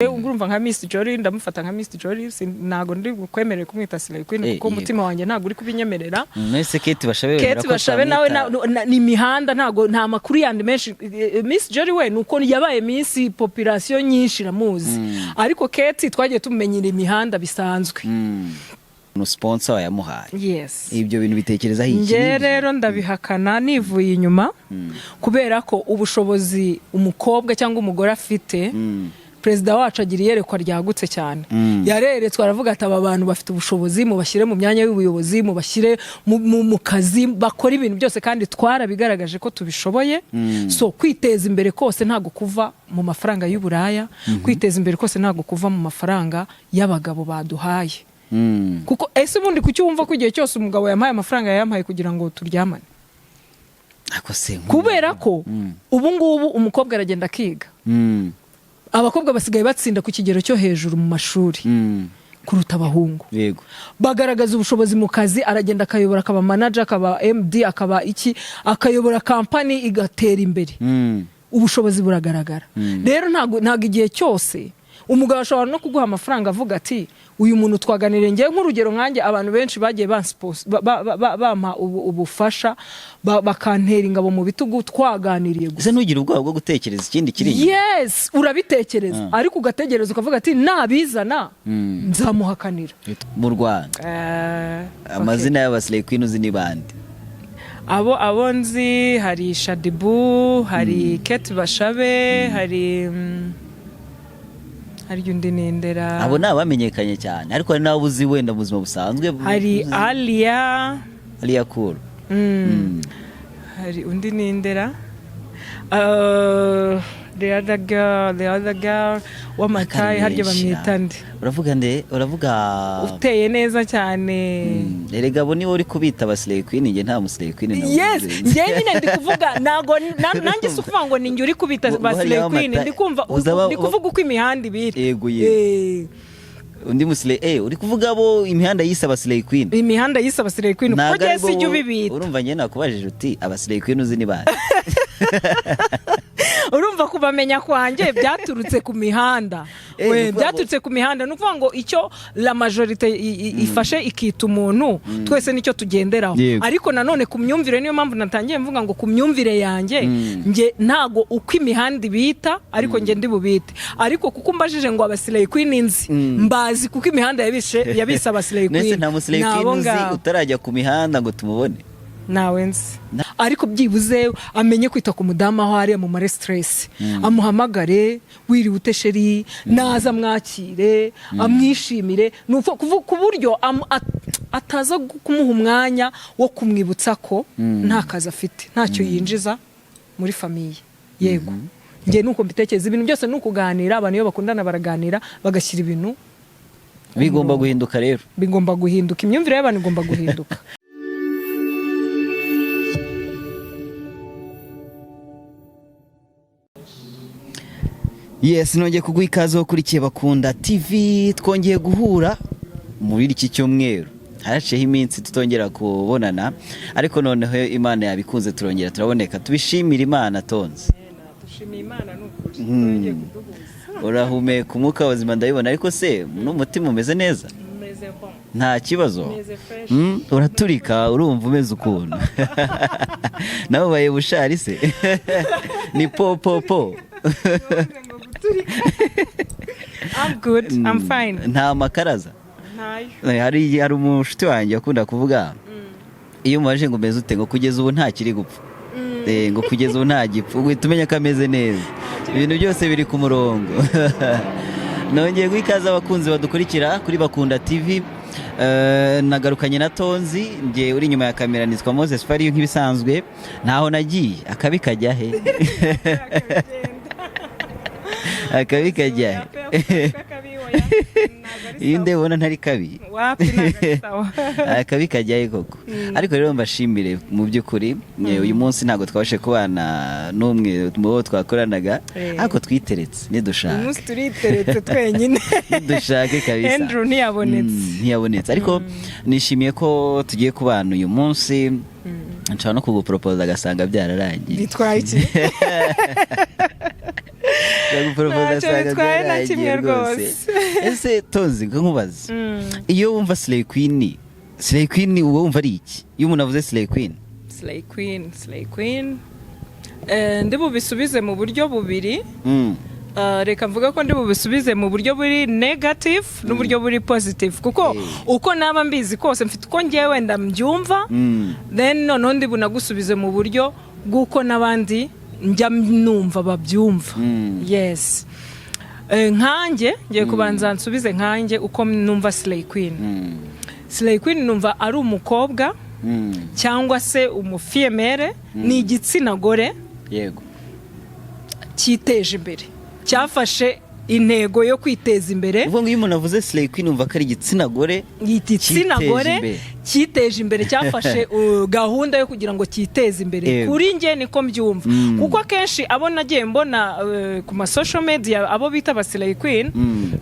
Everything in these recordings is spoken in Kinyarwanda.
urumva nka Miss Jory ndamufata nka Miss Jory nago ndi kwemerera kumwita Slay Queen kuko umutima wanjye ntago uri kubinyemerera. Mwese Kate Bashabe nawe ni imihanda ntago nta makuru yandi menshi. Miss Jory we nuko yabaye Miss population nyinshi ramuzi, ariko Kate twagiye tumenyera imihanda bisanzwe. No sponsor yamuhaye. Yes. Ibyo bintu bitekereza iki? Nge rero ndabihakana nivuye inyuma kubera ko ubushobozi umukobwa cyangwa umugore afite Perezida wacu agira yerekwa ryagutse cyane. Yareretswe aravuga ati aba bantu bafite ubushobozi mu bashyire mu myanya y'ubuyobozi, mu bashyire mu kazi, bakora ibintu byose kandi twarabigaragaje ko tubishoboye. So kwiteza imbere kose ntago kuva mu mafaranga y'uburaya, kwiteza imbere kose ntago kuva mu mafaranga y'abagabo baduhaye. Kuko ese ubundi kucyumva ko igihe cyose umugabo yampaye amafaranga yampaye kugira ngo turyamane. Kubera ko ubu ngubu umukobwa aragenda akiga. Abakobwa basigaye batsinda ku kigero cyo hejuru mu mashuri kuruta abahungu. Yego. Bagaragaza ubushobozi mu kazi, aragenda akayobora, akaba manager, akaba MD, akaba iki, akayobora company igatera imbere. Ubushobozi buragaragara. Rero ntago igihe cyose umugabo ashobora no kuguha amafaranga avuga ati uyu muntu twaganire. Ngiye nk'urugero nkanjye abantu benshi bagiye bampa ubufasha bakantera ingabo mu bitugu twaganiriye gusa. Ese nugira ubwoba bwo gutekereza ikindi kiri? Yes, urabitekereza ariko ugategereza ukavuga ati nabizana nzamuhakanira. Mu Rwanda amazina y'abaslay queen uzi ni bande? Abo nzi hari Shadibu, hari Kate Bashabe, hari undi nindera. Abo nabamenyekanye cyane ariko hari nawe uzi wenda mu buzima busanzwe. Hari Alia Cool. Hari undi nindera. The other girl w'amatayi haryo bamwita nde? Uravuga uteye neza cyane. Erega bo niwe uri kubita abaslay queen, nge nta muslay queen nawe. Yes, nge nyine ndi kuvuga nago nanjye sukuvuga ngo ninge uri kubita abaslay queen, ndi kuvuga uko imihanda ibiri. Yego ye. Undi muslay uri kuvuga bo imihanda yise abaslay queen. Imihanda yise abaslay queen kuko je sijye ubibita. Urumva nge nakubajije uti abaslay queen uzi ni bande? Urumva kubamenya kwanjye byaturutse ku mihanda. Byaturutse ku mihanda nukuvuga ngo icyo la majorité ifashe ikita umuntu twese nicyo tugenderaho. Ariko nanone ku myumvire niyo mpamvu natangiye mvuga ngo ku myumvire yanjye nge ntago uko imihanda bita ariko nge ndi bubite. Ariko kuko mbajije ngo abaslay queen nzi mbazi kuko imihanda yabise abaslay queen. Nese nta muslay queen uzi utarajya ku mihanda ngo tumubone? Nawe nzi. Ariko byibuze amenye kwita ku mudamu aho ari mu mare stress. Amuhamagare wiri utesheri naza mwakire amwishimire ku buryo ataza kumuha umwanya wo kumwibutsa ko nta kazi afite, ntacyo yinjiza muri famiye. Yego. Nge nuko mbitekereza ibintu byose nukuganira, abantu iyo bakundana baraganira bagashyira ibintu bigomba guhinduka. Rero bigomba guhinduka, imyumvire y'abantu igomba guhinduka. Yes, nongeye kuguha ikaze ukurikiye Bakunda TV. Twongeye guhura muri iki cyumweru, haraceho iminsi tutongera kubonana, ariko noneho Imana yabikunze turongera turaboneka. Tubishimira Imana Tonzi. Dushimiye Imana n'ukuri twongeye kuduhuza. Urahumeka umwuka wazima ndabibona, ariko se n'umutima umeze neza? Umeze bon. Nta kibazo. Uraturika urumva umeze ukuntu. Nawe baye bushari se? Ni po. I'm good, I'm fine. Nta makaraza? Ntayo. Hari umushuti wanjye akunda kuvuga iyo umaje ngo umeze ute ngo kugeza ubu nta kiri gupfa. Ngo kugeza ubu nta gipfa, uhita umenya ko ameze neza. Ibintu byose biri ku murongo. Nongeye guhikaza abakunzi badukurikira kuri Bakunda TV. Nagarukanye na Tonzi, ngiye uri nyuma ya kamera nitwa Moses Fariyo nk'ibisanzwe. Ntaho nagiye akabi kajya he? Akabi kajya inde ubona ntari kabi? Akabi kajya koko. Ariko rero mbashimire mu by'ukuri, uyu munsi ntago twabashe kubana n'umwe mu bo twakoranaga, ariko twiteretse nidushaka. Umunsi turiteretse twenyine. Dushake kabisa. Andrew ntiyabonetse. Ariko nishimiye ko tugiye kubana uyu munsi. Nshaka no kugupropose agasanga byararangiye. Bitwaye iki? araguporopoza asanga byaragiye rwose. Ese Tonzi nkubaza, iyo wumva Slay Queen uba wumva ari iki iyo umuntu avuze Slay Queen? Slay Queen ndi bubisubize mu buryo bubiri. Reka mvuga ko ndi bubisubize mu buryo buri negative n'uburyo buri positive, kuko uko naba mbizi kose mfite uko ngewe ndambyumva, then noneho ndi bunagusubize mu buryo bw'uko n'abandi njya numva babyumva. Yes, nkanjye ngiye kubanza nsubize nkanjye uko numva Slay Queen. Slay Queen numva ari umukobwa cyangwa se umufiyemere, ni igitsina gore yego cyiteje imbere, cyafashe intego yo kwiteza imbere. Uvuga ngo iyo umuntu avuze Slay Queen umva ko ari igitsina gore cyiteje imbere, cyafashe gahunda yo kugira ngo cyiteze imbere. Kuri njye niko mbyumva, kuko akenshi abo nagiye mbona ku ma social media abo bita ba Slay Queen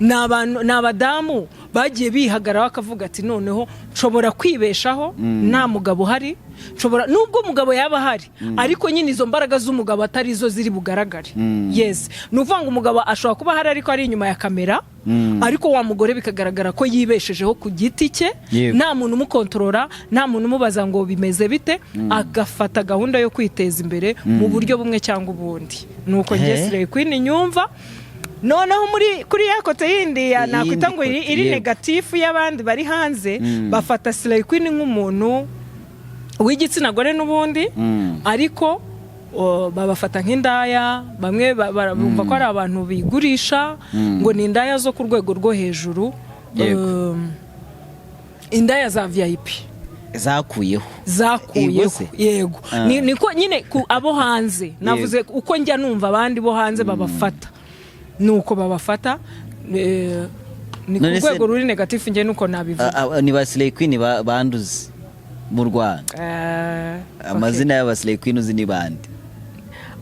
ni abadamu bagiye bihagarara bakavuga ati noneho nshobora kwibeshaho nta mugabo uhari, nubwo umugabo yaba ahari ariko nyine izo mbaraga z'umugabo atari zo ziri bugaragare. Yes, ni ukuvuga ngo umugabo ashobora kuba ahari ariko ari inyuma ya kamera, ariko wa mugore bikagaragara ko yibeshejeho ku giti cye, nta muntu umukontorora, nta muntu umubaza ngo bimeze bite, agafata gahunda yo kwiteza imbere mu buryo bumwe cyangwa ubundi. Nuko njye Slay Queen nyumva. Noneho kuri ya kote yindi nakwita ngo iri negatifu y'abandi bari hanze, bafata Slay Queen nk'umuntu w'igitsina gore n'ubundi, ariko babafata nk'indaya. Bamwe bumva ko ari abantu bigurisha, ngo ni indaya zo ku rwego rwo hejuru, indaya za VIP zakuyeho yego. Niko nyine abo hanze navuze uko njya numva abandi bo hanze babafata, nuko babafata ni ku rwego ruri negatifu. Njye nuko nabivuga. Ni ba Slay Queen banduze mu Rwanda, amazina y'aba Slay Queen uzi ni bande?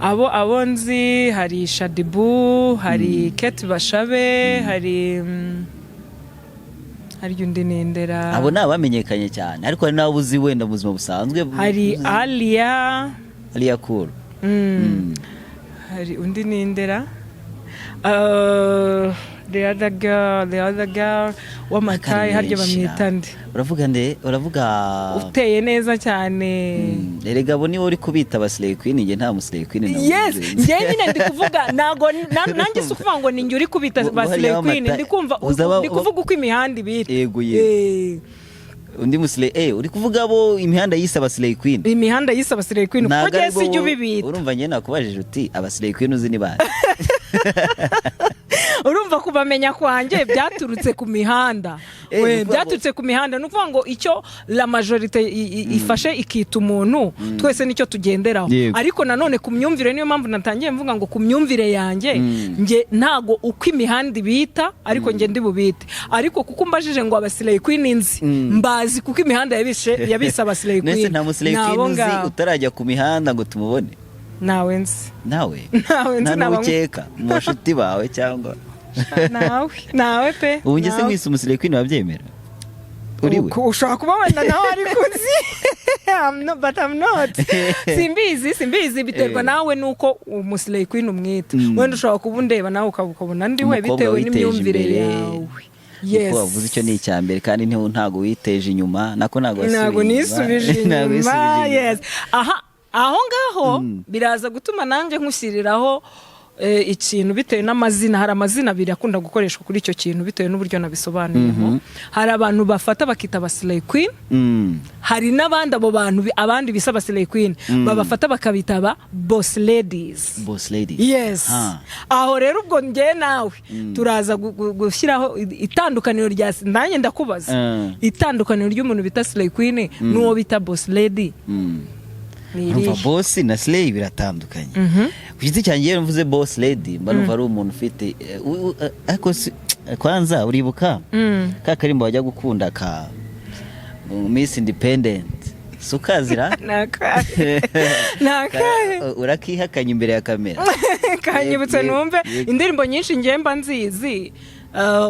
Abo nzi hari Shadibu, hari Kate Bashabe, hari undi nindera. Abo ni abamenyekanye cyane, ariko hari n'abo uzi wenda mu buzima busanzwe. Hari Alia Cool. Hari undi nindera, the other girl w'amatayi harya bamwita nde? Uravuga uteye neza cyane. Erega abo niwe uri kubita ba Slay Queen, njye nta mu Slay Queen. Yes, njye nyine ndi kuvuga, nago nanjye si ukuvuga ngo ninjye uri kubita ba Slay Queen, ndi kuvuga uko imihanda ibiri. Yego undi musile uri kuvuga abo imihanda yise aba Slay Queen. Imihanda yise aba Slay Queen kuko gese ijyo bibita. Urumva njye nakubajije uti aba Slay Queen uzi ni bande? Urumva kubamenya kwanjye byaturutse ku mihanda. Byaturutse ku mihanda, nukuvuga ngo icyo la majorité ifashe ikita umuntu twese nicyo tugenderaho. Ariko nanone ku myumvire, niyo mpamvu natangiye mvuga ngo ku myumvire yanjye nge ntago uko imihanda bita ariko nge ndi bubite. Ariko kuko mbajije ngo aba Slay Queen nzi mbazi kuko imihanda yabise aba Slay Queen. Nese nta Slay Queen uzi utarajya ku mihanda ngo tumubone? Nawe nzi. Nawe nzi nabukeka mu bashuti bawe cyangwa nawe pe. Ubu ngese mwise umusile Queen wabyemera? Uriwe ushaka kuba wenda nawe ariko nzi. I'm not. Simbizi biterwa nawe nuko umusile Queen umwita. Wenda ushaka kubundeba nawe ukabona ndi we bitewe n'imyumvire yawe. Yes. Kuko wavuze icyo ni icyambere kandi ntago witeje inyuma, ntago nisubije inyuma. Yes. Aho ngaho biraza gutuma nanjye nkushyiriraho ikintu bitewe n'amazina. Hari amazina abiri akunda gukoreshwa kuri icyo kintu bitewe n'uburyo nabisobanuyemo. Hari abantu bafata bakita aba Slay Queen, hari n'abandi abo bantu abandi bisa aba Slay Queen babafata bakabita aba Boss Ladies. Yes. Aho rero ubwo njye nawe turaza gushyiraho itandukaniro rya nanjye ndakubaza itandukaniro ry'umuntu bita Slay Queen n'uwo bita Boss Lady. Numva boss na Slay biratandukanye. Ku giti cyanjye mvuze Boss Lady mba ari umuntu ufite ariko kwanza uribuka ka karimbo wajya gukunda ka Miss Independent sukazira urakihakanye imbere ya kamera. Kanyibutse numve indirimbo nyinshi ngemba nzizi.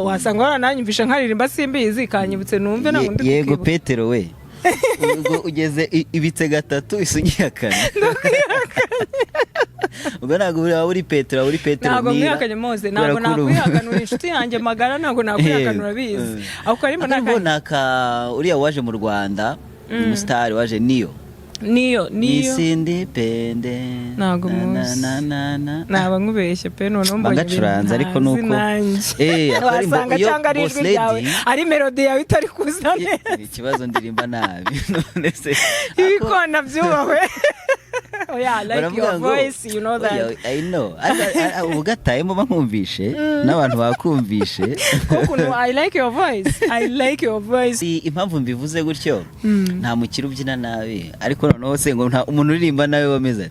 Wasanga wananyumvisha nkaririmba simbizi, kanyibutse numve na undi. Yego Petero we ubwo ugeze ibitse gatatu isugiye kane ubwo ntabwo uri Petero ntabwo mwihakanye Mose ntabwo nakwihakana uri inshuti yanjye magara ntabwo nakwihakana urabizi ako karimo naka uriya waje mu Rwanda umustar waje niyo Isindipende ntabwo muzi naba nkubeshye pe noneho mbonye bagacuranza ariko nuko wasanga cyangwa ari ijwi ryawe ari melody yawe itari kuza neza ikibazo ndirimba nabi none se ibikona byubahwe oh yeah, I like your voice, you know that. Yeah, I know. Ugatayemo bankumvishe n'abantu bakumvishe. I like your voice. I like your voice. Impamvu mbivuze gutyo nta mukiri ubyina nabi ariko noneho se ngo umuntu uririmba nawe wameze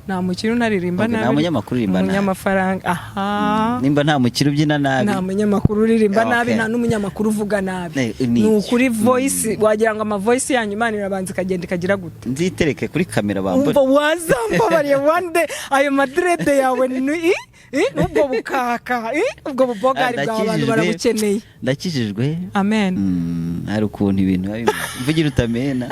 nta mukiri unaririmba nabi nta munyamakuru uririmba nabi umunyamafaranga aha nimba nta mukiri ubyina nabi nta munyamakuru uririmba nabi nta n'umunyamakuru uvuga nabi ni ukuri voice wagira ngo ama voice yanyu Imana irabanza ikagenda ikagira gute nzitereke kuri kamera bambona wazambabariye one day ayo madrede yawe ni ubwo bukaka ubwo bubogari bw'abantu barabukeneye ndakijijwe amen hari ukuntu ibintu mvugira utamena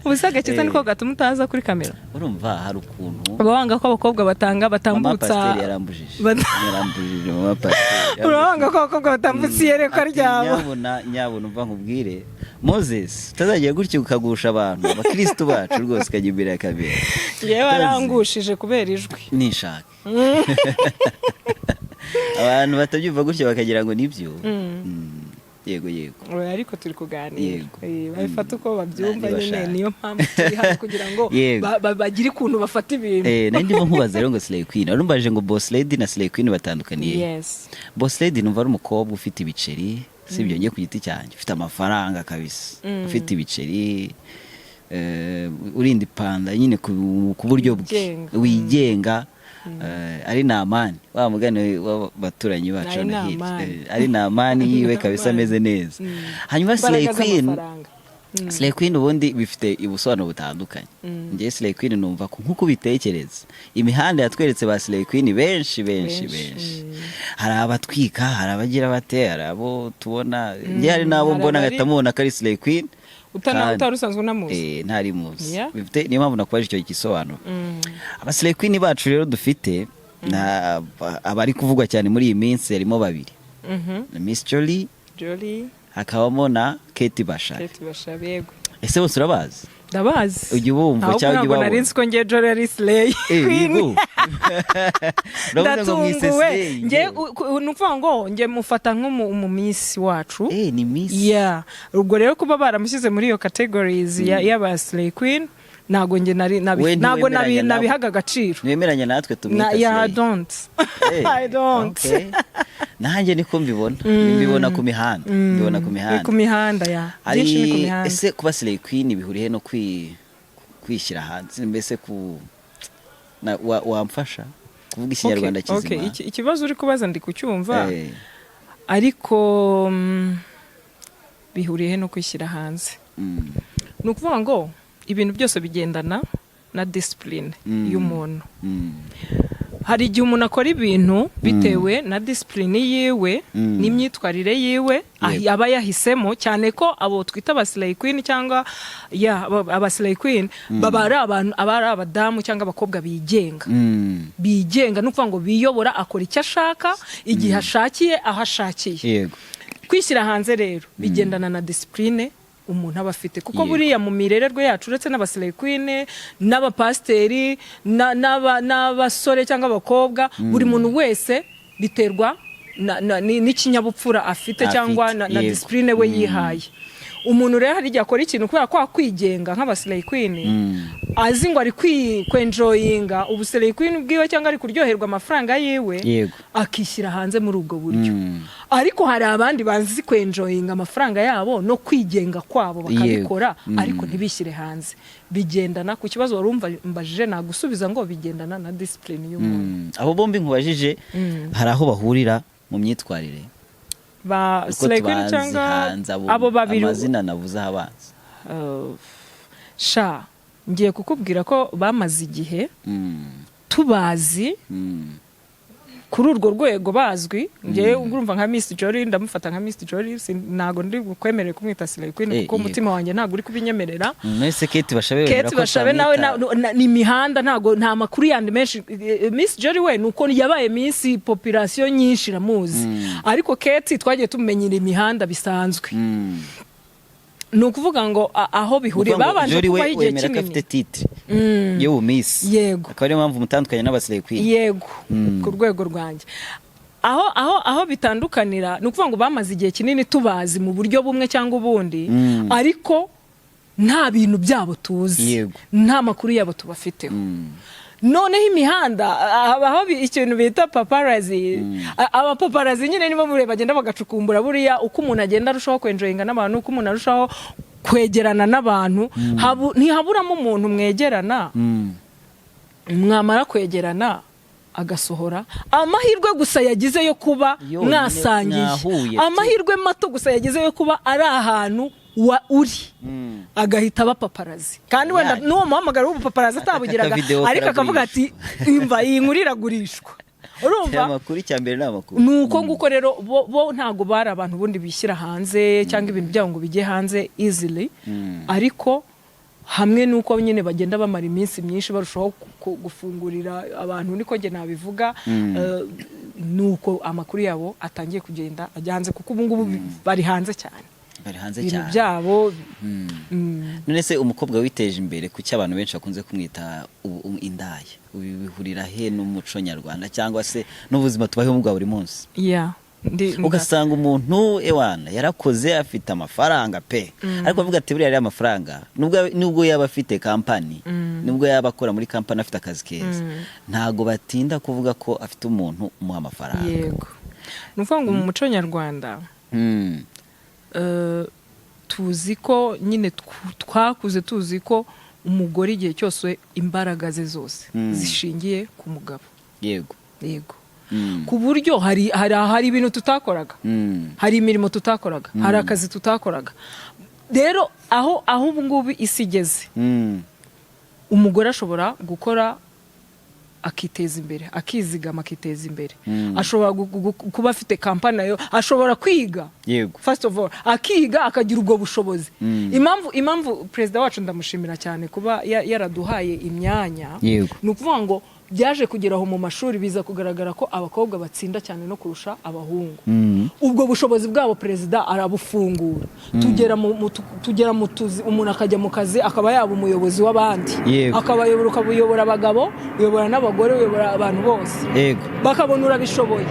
ubusaga cyane niko gatuma utaza kuri kamera urumva hari ukuntu abawanga ko abakobwa batambutsa yarambujije mama pasteur urabanga ko abakobwa batambutsa iyerekwa ryabo nyabona umva nkubwire Moses utazagiye gutyo ukagusha abantu abakristo bacu rwose kajya imbere ya kamera yewe arangushije kubera ijwi nishaka abantu batabyumva gutyo bakagira ngo nibyo yego ariko turi kuganira babifata uko babyumva nyine niyo mpamvu turi hano kugira ngo bagire ikuntu bafata ibintu nari ndimo nkubaza rero ngo Slay Queen arumbaje ngo Boss Lady na Slay Queen batandukaniye yes Boss Lady numva ari umukobwa ufite ibiceri sibyo ngiye ku giti cyanjye ufite amafaranga kabisa ufite ibiceri urindi panda nyine ku buryo wigenga ari namani wa mugane w'abaturanyi bacu ari namani yiwe kabisa ameze neza hanyuma Slay Queen ubundi bifite ubusobanuro butandukanye ngiye Slay Queen numva ko nkuko bitekereza imihanda yatweretse ba Slay Queen benshi hari abatwika hari abagira bate hari abo tubona ngiye hari nabo mbona gatamubona kari Slay Queen utarusanzwe unamuzi ntari muzi bifite niyo mpamvu nakwaje icyo gisobanuro aba Slay Queen bacu rero dufite abari kuvugwa cyane muri iyi minsi harimo babiri Miss Jolie hakabamo na Kate Basha yego ese bose urabazi ndabazi ujye ubumva cyangwa ujye ubabona narinzi ko ngiye Jolie ari Slay Queen ndatunguwe ngiye nukuvuga ngo ngiye mufata nk'umumisi wacu ni miss ubwo rero kuba baramushyize muri iyo categories y'aba Slay Queen ntago nge nabihaga agaciro nwemeranya natwe tumwita Slay I don't nanjye niko mbibona ku mihanda ku mihanda byinshi ni ku mihanda ese kuba Slay Queen bihuriye no kwishyira hanze mbese wamfasha kuvuga ikinyarwanda kizima ikibazo uri kubaza ndi kucyumva ariko bihuriye no kwishyira hanze ni ukuvuga ngo ibintu byose bigendana na discipline y'umuntu hari igihe umuntu akora ibintu bitewe na discipline yiwe n'imyitwarire yiwe aba yahisemo cyane ko abo twita aba Slay Queen cyangwa aba Slay Queen baba ari abantu aba ari abadamu cyangwa abakobwa bigenga no kuvuga ngo biyobora akora icyo ashaka igihe ashakiye aho ashakiye kwishyira hanze rero bigendana na discipline umuntu aba afite kuko buriya mu mirererwe yacu uretse n'aba Slay Queen n'abapasteri n'abasore cyangwa abakobwa buri muntu wese biterwa n'ikinyabupfura afite cyangwa na discipline we yihaye umuntu rero hari igihe akora ikintu kubera ko akwigenga nk'aba Slay Queen azi ngo ari kwenjoyinga ubu Slay Queen bwiwe cyangwa ari kuryoherwa amafaranga yiwe akishyira hanze muri ubwo buryo ariko hari abandi bazi kwenjoyinga amafaranga yabo no kwigenga kwabo bakabikora ariko ntibishyire hanze bigendana ku kibazo warumva mbajije nagusubiza ngo bigendana na discipline y'umuntu abo bombi nkubajije hari aho bahurira mu myitwarire ba Slay Queen cyangwa abo babiri amazina navuze abanza ngiye kukubwira ko bamaze igihe tubazi kuri urwo rwego bazwi ngewe urumva nka Miss Jolie ndamufata nka Miss Jolie ntago ndi kwemerera kumwita Slay Queen kuko umutima wanjye ntago uri kubinyemerera. Nese Kate Bashabe nawe ni imihanda nta makuru yandi menshi. Miss Jolie we nuko yabaye Miss population nyinshi ramuzi, ariko Kate twagiye tumenyera imihanda bisanzwe. Ni ukuvuga ngo aho bihuriye babanje kuba igihe kinini afite titre yo Miss, yego akaba ariyo mpamvu umutandukanye n'abasire Queen, yego ku rwego rwanjye aho bitandukanira. Ni ukuvuga ngo bamaze igihe kinini tubazi mu buryo bumwe cyangwa ubundi, ariko nta bintu byabo tuzi, nta makuru yabo tubafiteho. Noneho imihanda habaho ikintu bita paparazzi. Aba paparazzi nyine nibo mureba bagenda bagacukumbura buriya uko umuntu agenda arushaho kwenjoyinga n'abantu, uko umuntu arushaho kwegerana n'abantu. Ntihaburamo umuntu mwegerana, mwamara kwegerana agasohora amahirwe gusa yagize yo kuba mwasangiye, amahirwe mato gusa yagize yo kuba ari ahantu uri agahita bapaparazi. Kandi wenda n'uwo muhamagara w'ubupaparazi atabugiraga, ariko akavuga ati imva iyi nkuru iragurishwa. Urumva amakuru cyambere n'amakuru nuko nguko rero bo ntago bari abantu bundi bishyira hanze cyangwa ibintu byabo ngo bijye hanze easily, ariko hamwe nuko nyine bagenda bamara iminsi myinshi barushaho gufungurira abantu, niko nge nabivuga. Nuko amakuru yabo atangiye kugenda ajya hanze, kuko ubu ngubu bari hanze cyane, ibintu byabo. None se umukobwa witeje imbere ku cy'abantu benshi bakunze kumwita indaya, bihurira he n'umuco nyarwanda cyangwa se n'ubuzima tubayeho bwa buri munsi? Ugasanga umuntu ewana yarakoze afite amafaranga pe, ariko avuga ati buriya ari amafaranga, nubwo yaba afite kampani, nubwo yaba akora muri kampani afite akazi keza, ntago batinda kuvuga ko afite umuntu umuha amafaranga. Yego, nuvuga ngo mu muco nyarwanda tuzi ko nyine twakuze tuzi ko umugore igihe cyose imbaraga ze zose zishingiye ku mugabo. Yego ku buryo hari ibintu tutakoraga, hari imirimo tutakoraga, hari akazi tutakoraga. Rero aho ubu ngubu isi igeze, umugore ashobora gukora akiteza imbere, akizigama akiteza imbere, ashobora kuba afite kampani nayo, ashobora kwiga, first of all akiga akagira ubwo bushobozi. Impamvu perezida wacu ndamushimira cyane kuba yaraduhaye imyanya, ni ukuvuga ngo byaje kugeraho mu mashuri biza kugaragara ko abakobwa batsinda cyane no kurusha abahungu. Ubwo bushobozi bwabo perezida arabufungura, tugera mu tuzi, umuntu akajya mu kazi akaba yaba umuyobozi w'abandi, ukabuyobora abagabo, uyobora n'abagore, uyobora abantu bose, bakabona urabishoboye.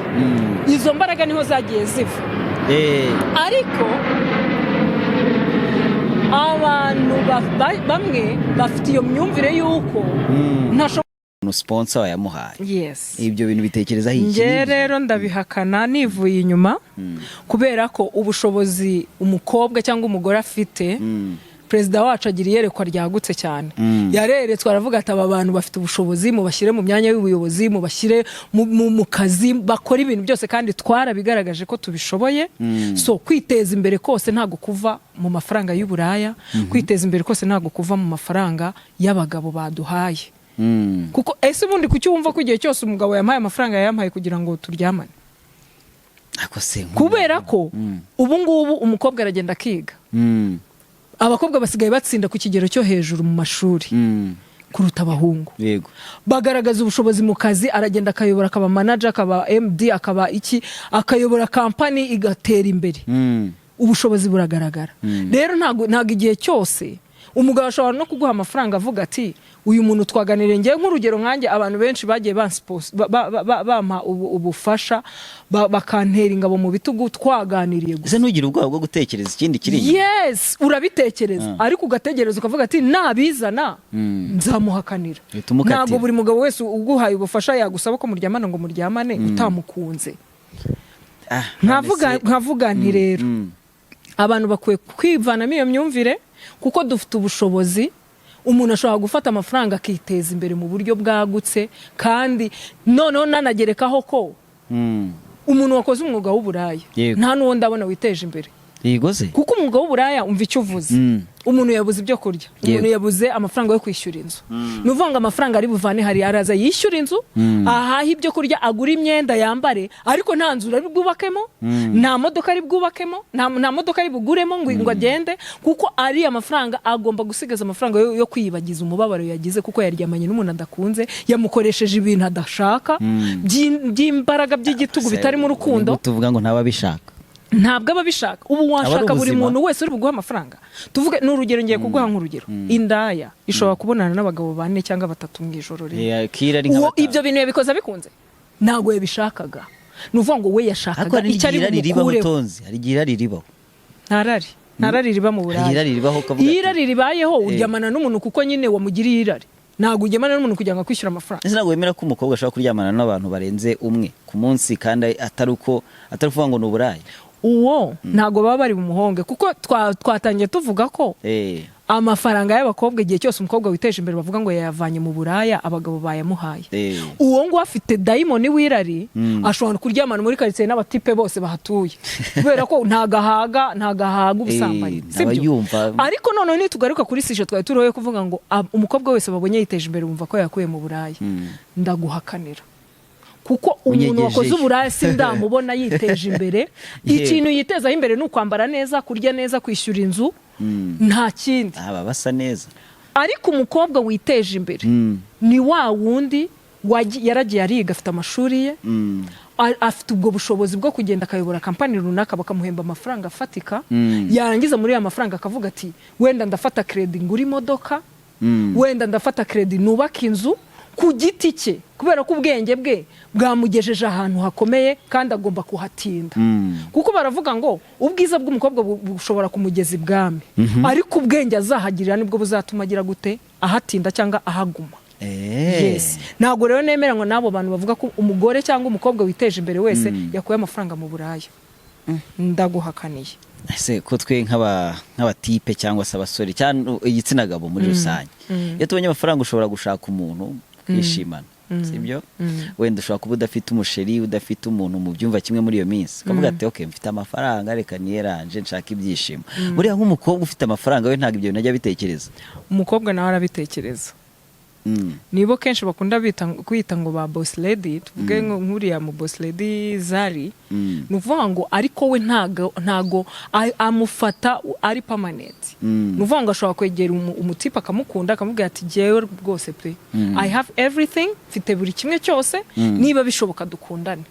Izo mbaraga niho zagiye ziva. Ariko abantu bamwe bafite iyo myumvire y'uko sponsor wayamuhaye. Yes. Ibyo bintu bitekereza iki? Nge rero ndabihakana nivuye inyuma, kubera ko ubushobozi umukobwa cyangwa umugore afite, perezida wacu agira iyerekwa ryagutse cyane. Yareretswe aravuga ati aba bantu bafite ubushobozi, mubashyire mu myanya y'ubuyobozi, mubashyire mu kazi, bakora ibintu byose, kandi twarabigaragaje ko tubishoboye. So kwiteza imbere kose ntago kuva mu mafaranga y'uburaya, kwiteza imbere kose ntago kuva mu mafaranga y'abagabo baduhaye. Kuko ese ubundi kuki wumva ko igihe cyose umugabo yampaye amafaranga yampaye kugira ngo turyamane? Kubera ko ubu ngubu umukobwa aragenda akiga, abakobwa basigaye batsinda ku kigero cyo hejuru mu mashuri kuruta abahungu. Bagaragaza ubushobozi mu kazi, aragenda akayobora, akaba manager, akaba MD, akaba iki, akayobora kampani igatera imbere. Ubushobozi buragaragara. Rero ntago igihe cyose umugabo ashobora no kuguha amafaranga avuga ati uyu muntu twaganiriye. Ngiye nk'urugero nkanjye, abantu benshi bagiye bampa ubufasha, bakantera ingabo mu bitugu, twaganiriye gusa. Ntugire ubwoba bwo gutekereza ikindi kiri? Yes, urabitekereza, ariko ugategereza ukavuga ati nabizana nzamuhakanira. Ntabwo buri mugabo wese uguhaye ubufasha yagusaba ko muryamana ngo muryamane utamukunze. Nkavuga nti rero abantu bakwiye kwivanamo iyo myumvire, kuko dufite ubushobozi. Umuntu ashobora gufata amafaranga akiteza imbere mu buryo bwagutse, kandi noneho nanagerekaho ko umuntu wakoze umwuga w'uburaya nta n'uwo ndabona witeje imbere. yigoze kuko umwuga w'uburaya umva icyo uvuze. Umuntu yabuze ibyo kurya, umuntu yabuze amafaranga yo kwishyura inzu. Nuvuga ngo amafaranga ari buvane hari araza yishyura inzu, ahaha ibyo kurya, agura imyenda yambare, ariko nta nzu ari bwubakemo, nta modoka ari bwubakemo, nta modoka ari buguremo ngo agende, kuko ari amafaranga agomba gusigaza amafaranga yo kwiyibagiza umubabaro yagize kuko yaryamanye n'umuntu adakunze, yamukoresheje ibintu adashaka by'imbaraga by'igitugu bitari mu rukundo. Tuvuga ngo ntababishaka, ntabwo aba bishaka. Ubu washaka buri muntu wese uri buguha amafaranga. Tuvuge n'urugero, ngiye kuguha nk'urugero. Indaya ishobora kubonana n'abagabo 4 cyangwa 3 mu ijoro rimwe. Ibyo bintu yabikoze bikunze, ntabwo yabishakaga. Nuvuga ngo we yashakaga icyo ari bumukureho. Hari girari ribaho, ntarari riba mu Burayi. Irari ribayeho uryamana n'umuntu kuko nyine wamugiriye irari. Ntabwo uryamana n'umuntu kugira ngo akwishyura amafaranga. Ese ntabwo wemera ko umukobwa ashobora kuryamana n'abantu barenze umwe ku munsi kandi atari kuvuga ngo ni uburaya? Uwo ntabwo baba bari bumuhonge, kuko twatangiye tuvuga ko amafaranga y'abakobwa igihe cyose umukobwa witeje imbere bavuga ngo yayavanye mu buraya, abagabo bayamuhaye. Uwo ngo afite dayimoni w'irari ashobora kuryamana muri quartier n'abatipe bose bahatuye, kubera ko ntagahaga ubusambanyi, sibyo? Ariko none nitugaruka kuri sije twari turoye kuvuga ngo umukobwa wese babonye yiteje imbere bumva ko yakuye mu buraya. Ndaguhakanira, kuko umuntu wakoze uburaya sindamubona yiteje imbere. Ikintu yitezaho imbere ni ukwambara neza, kurya neza, kwishyura inzu, nta kindi. Aba basa neza. Ariko umukobwa witeje imbere ni wa wundi yaragiye ariga, afite amashuri ye, afite ubwo bushobozi bwo kugenda akayobora kampani runaka bakamuhemba amafaranga afatika, yarangiza muri ya mafaranga akavuga ati wenda ndafata credit ngura imodoka, wenda ndafata credit nubaka inzu ku giti cye, kubera ko ubwenge bwe bwamugejeje ahantu hakomeye kandi agomba kuhatinda. Kuko baravuga ngo ubwiza bw'umukobwa bushobora kumugeza ibwami, ariko ubwenge azahagirira nibwo buzatuma agira gute, ahatinda cyangwa ahaguma. Yes. Ntabwo rero nemeranywa n'abo bantu bavuga ko umugore cyangwa umukobwa witeje imbere wese yakuye amafaranga mu buraya. Ndaguhakaniye. Ese ko twe nk'abatipe cyangwa se abasore cyangwa igitsina gabo muri rusange, iyo tubonye amafaranga ushobora gushaka umuntu kwishimana, sibyo? Wenda ushobora kuba udafite umusheri, udafite umuntu mu byumva kimwe muri iyo minsi, ukavuga ati okay, mfite amafaranga, reka niyeranje nshaka ibyishimo. Buriya nk'umukobwa ufite amafaranga we ntabwo ibyo bintu ajya bitekereza. Umukobwa nawe arabitekereza. Nibo kenshi bakunda kwita ngo ba boss lady, tuvuge nk'uriya mu boss lady Zari, nuvuga ngo ariko we ntago amufata ari permanent. Nuvuga ngo ashobora kwegera umutipa akamukunda, akamubwira ati jewe rwose pe, I have everything, mfite buri kimwe cyose, niba bishoboka dukundane.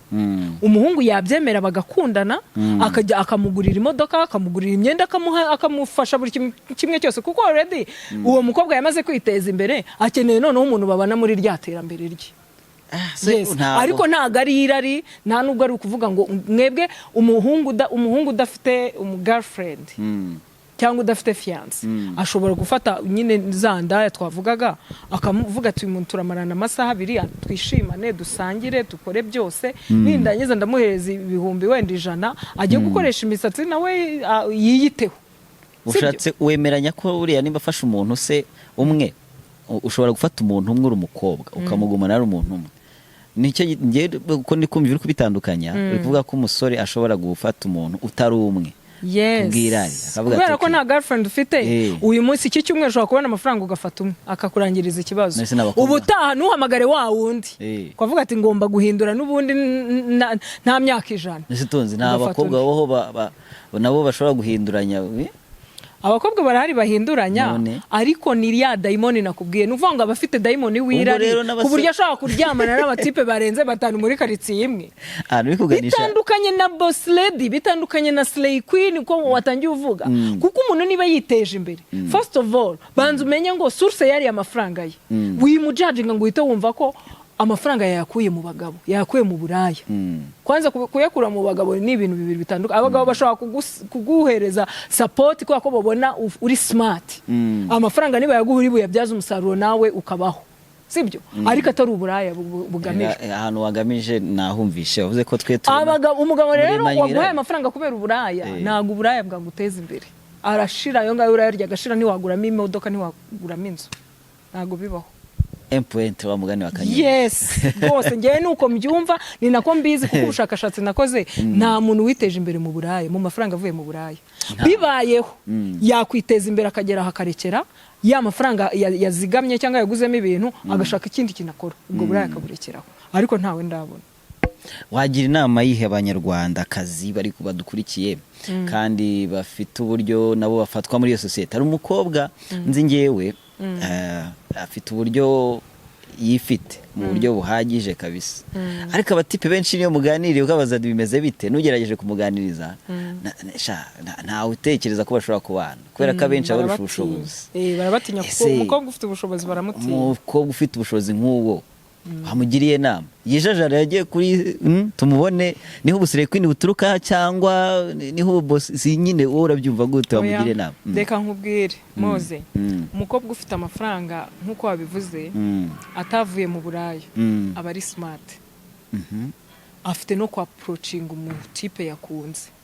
Umuhungu yabyemera bagakundana, akajya akamugurira imodoka, akamugurira imyenda, akamufasha buri kimwe cyose, kuko already uwo mukobwa yamaze kwiteza imbere, akeneye noneho umuntu babana muri rya terambere rye. Ariko ntago ari irari, nta nubwo ari ukuvuga ngo mwebwe umuhungu udafite girlfriend cyangwa udafite fiance ashobora gufata nyine za ndaya twavugaga, akavuga ati umuntu turamarana amasaha 2 twishimane, dusangire, dukore byose, nindangiza ndamuhereza 1000 wenda 100 agiye gukoresha imisatsi nawe yiyiteho. Ushatse wemeranya ko uriya nimba afasha umuntu se umwe, ushobora gufata umuntu umwe uri umukobwa ukamugumana ari umuntu umwe. Nicyo ngiye ko ndi kumva uri kubitandukanya, uri kuvuga ko umusore ashobora gufata umuntu utari umwe. Yes. Kubera ko nta girlfriend ufite, uyu munsi iki cyumweru ushobora kubona amafaranga ugafata umwe akakurangiriza ikibazo. Ubutaha ntuhamagare wa wundi kwavuga ati ngomba guhindura n'ubundi nta myaka 100. Nisitonzi nta abakobwa bo nabo bashobora guhinduranya. Abakobwa barahari bahinduranya, ariko ni ya daimoni nakubwiye. Nuvuga ngo abafite daimoni w'irari ku buryo ashaka kuryamana n'abatipe barenze 5 muri quartier imwe. Bitandukanye na boss lady, bitandukanye na slay queen uko watangiye uvuga. Kuko umuntu niba yiteje imbere, first of all banza umenye ngo source yari amafaranga ye. Wimujudginga ngo uhite wumva ko amafaranga yakuye mu bagabo, yakuye mu buraya. Kwanza kuyakura mu bagabo ni ibintu bibiri bitandukanye. Abagabo bashobora kuguhereza support kwa ko babona uri smart. Amafaranga niba yaguhuri buyabyaza umusaruro nawe ukabaho, sibyo? Ariko atari uburaya bugamije. Ahantu wagamije nahumvishe uvuze ko twe umugabo rero waguhaye amafaranga kubera uburaya, ntago uburaya bwaguteza imbere. Arashira yo ngayo urayarya agashira, ntiwaguramo imodoka, ntiwaguramo inzu, ntago bibaho. point wa mugani wa Kanyoni. Yes, rwose ngewe nuko mbyumva, ni nako mbizi kuko ubushakashatsi nakoze nta muntu witeje imbere mu Burayi mu mafaranga avuye mu Burayi. Bibayeho yakwiteza imbere akagera hakarekera ya mafaranga yazigamye cyangwa yaguzemo ibintu agashaka ikindi kinakora, ubwo Burayi akaburekeraho, ariko ntawe ndabona. Wagira inama yihe abanyarwanda kazi bari kubadukurikiye kandi bafite uburyo nabo bafatwa muri iyo societe? Hari umukobwa nzi ngewe afite uburyo yifite mu buryo buhagije kabisa, ariko abatipe benshi niyo muganiriye ukabaza bimeze bite, nugerageje kumuganiriza ntawe utekereza ko bashobora kubana kubera ko abenshi abarusha ubushobozi. Barabatinya kuko umukobwa ufite ubushobozi baramutinya. Umukobwa ufite ubushobozi nk'uwo bamugiriye inama yijajara yagiye kuri tumubone niho ubusire kwini buturuka cyangwa niho bosi nyine wowe urabyumva gute bamugiriye inama? Reka nkubwire Moze, umukobwa ufite amafaranga nk'uko wabivuze atavuye mu Burayi aba ari smart, afite no kwa approaching umutipe yakunze,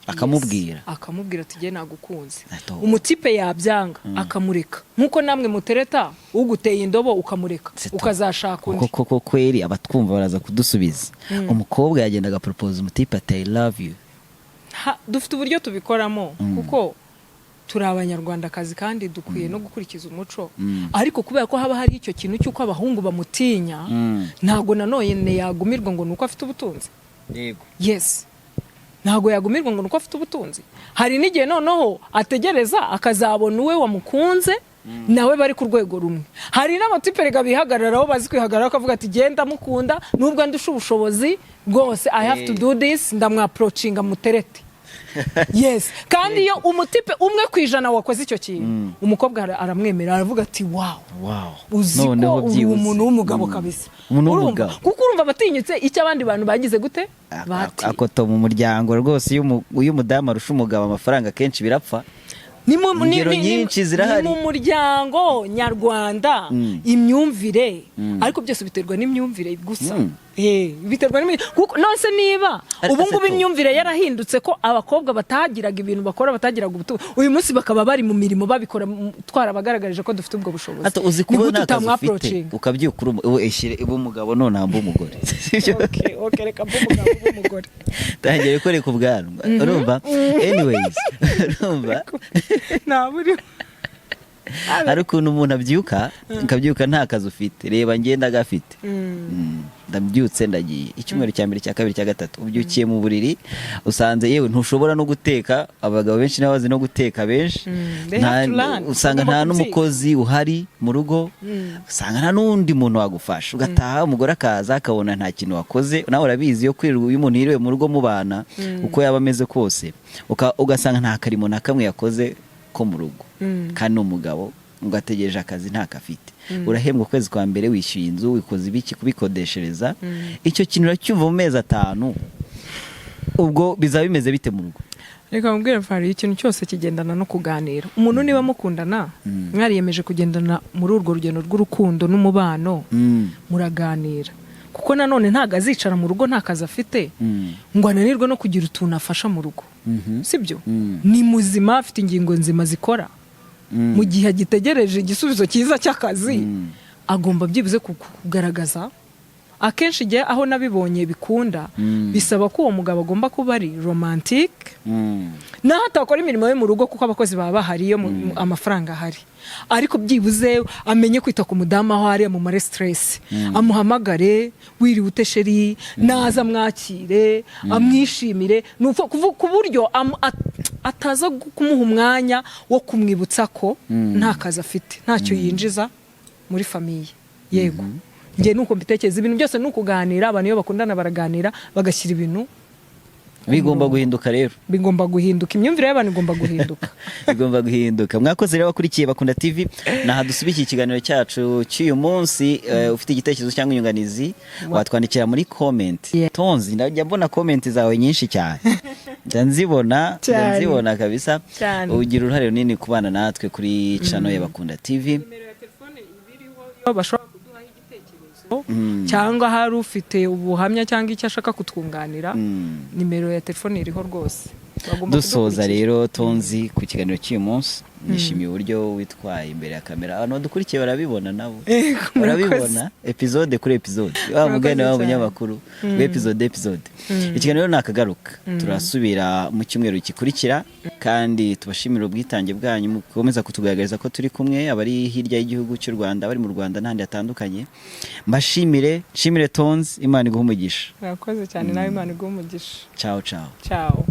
akamubwira ati je nagukunze, umutipe yabyanga akamureka, nkuko namwe mutereta uguteye indobo ukamureka ukazashaka undi. Koko kweri abatwumva baraza kudusubiza. Umukobwa yagendaga propose umutipe ati I love you. Dufite uburyo tubikoramo kuko turi abanyarwandakazi kandi dukwiye no gukurikiza umuco, ariko kubera ko haba hari icyo kintu cy'uko abahungu bamutinya, ntago nanone yagumirwa ngo nuko afite ubutunzi. Yego. Yes, ntago yagumirwa ngo nuko afite ubutunzi. Hari n'igihe noneho ategereza akazabona uwe wamukunze nawe bari ku rwego rumwe. Hari n'amatipe rega bihagararaho bazi kwihagarara akavuga ati genda mukunda nubwo ndusha ubushobozi bwose, I have to do this, ndamwaproachinga muterete. Yes, kandi iyo umutipe umwe kwijana wakoze icyo kintu umukobwa aramwemera, aravuga ati wow uziko uri umuntu w'umugabo kabisa. Kuko urumva batinyutse icyo abandi bantu bagize gute akoto mu muryango rwose. Uyu mudamu arusha umugabo amafaranga kenshi birapfa. Ingero nyinshi zirahari mu muryango nyarwanda, imyumvire, ariko byose biterwa n'imyumvire gusa. Biterwa n'imyumvire kuko nonse niba ubungubu imyumvire yarahindutse ko abakobwa batagiraga ibintu bakora, batagiraga ubutunzi, uyu munsi bakaba bari mu mirimo babikora, twarabagaragaje ko dufite ubwo bushobozi. Ato uzi kubona akazufite ukabyukura eshyire umugabo none amba umugore. Okay, reka mbo umugabo w'umugore tangiye ko reka ubwanwa urumva. Anyways urumva naburi hari ukuntu umuntu abyuka nkabyuka nta kazi ufite. Reba ngenda gafite ndabyutse ndagiye icyumweru cya mbere cya kabiri cya gatatu ubyukiye mu buriri usanze yewe ntushobora no guteka. Abagabo benshi n'abazi no guteka benshi, usanga nta n'umukozi uhari mu rugo, usanga nta n'undi muntu wagufasha. Ugataha umugore akaza akabona nta kintu wakoze. Nawe urabizi yo kwirirwa uyu muntu yiriwe mu rugo mubana uko yaba ameze kose, ugasanga nta karimo na kamwe yakoze ko mu rugo, kandi umugabo ugategereje akazi nta kafite. Urahembwa ukwezi kwa mbere wishyuye inzu, wikoze ibiki kubikodeshereza, icyo kintu uracyumva mu mezi 5, ubwo bizaba bimeze bite mu rugo? Reka mbwira Fari, ikintu cyose kigendana no kuganira. Umuntu niba mukundana mwariyemeje kugendana muri urwo rugendo rw'urukundo n'umubano, muraganira, kuko nanone ntago azicara mu rugo nta kazi afite ngo ananirwe no kugira utuntu afasha mu rugo. Sibyo? Ni muzima, afite ingingo nzima zikora. Mu gihe agitegereje igisubizo cyiza cy'akazi, agomba byibuze kugaragaza. Akenshi igihe aho nabibonye bikunda, bisaba ko uwo mugabo agomba kuba ari romantic, naho atakora imirimo yo mu rugo kuko abakozi baba bahari yo amafaranga ahari, ariko byibuze amenye kwita ku mudamu aho ari, mu mare stress, amuhamagare wiriwe utesheri, naza mwakire, amwishimire, ku buryo ataza kumuha umwanya wo kumwibutsa ko nta kazi afite, ntacyo yinjiza muri famiye. Yego, nge nuko mbitekereza. Ibintu byose nukuganira, abantu iyo bakundana baraganira bagashyira ibintu bigomba guhinduka. Rero bigomba guhinduka, imyumvire y'abantu igomba guhinduka. Bigomba guhinduka. Mwakoze rero bakurikiye Bakunda TV, naha dusubikiye ikiganiro cyacu cy'uyu munsi. Ufite igitekerezo cyangwa inyunganizi watwandikira muri comment. Tonzi ndajya mbona comment zawe nyinshi cyane, nzibona kabisa. Ugira uruhare runini kubana natwe kuri channel ya Bakunda TV. Nimero ya telefone ibiriho bashobora kuduhaho igitekerezo, cyangwa hari ufite ubuhamya cyangwa icyo ashaka kutwunganira, nimero ya telefone iriho rwose. bagomba dusoza kudukurikira. rero Tonzi ku kiganiro cy'uyu munsi nishimiye uburyo witwaye imbere ya kamera abantu badukurikiye barabibona nabo barabibona episode kuri episode wa mugani wa munyamakuru episode ikiganiro nakagaruka turasubira mu cyumweru gikurikira kandi tubashimira ubwitange bwanyu mukomeza kutugaragariza ko turi kumwe abari hirya y'igihugu cy'u Rwanda bari mu Rwanda n'ahandi hatandukanye mbashimire Tonzi Imana iguhe umugisha murakoze cyane nawe Imana iguhe umugisha ciao ciao ciao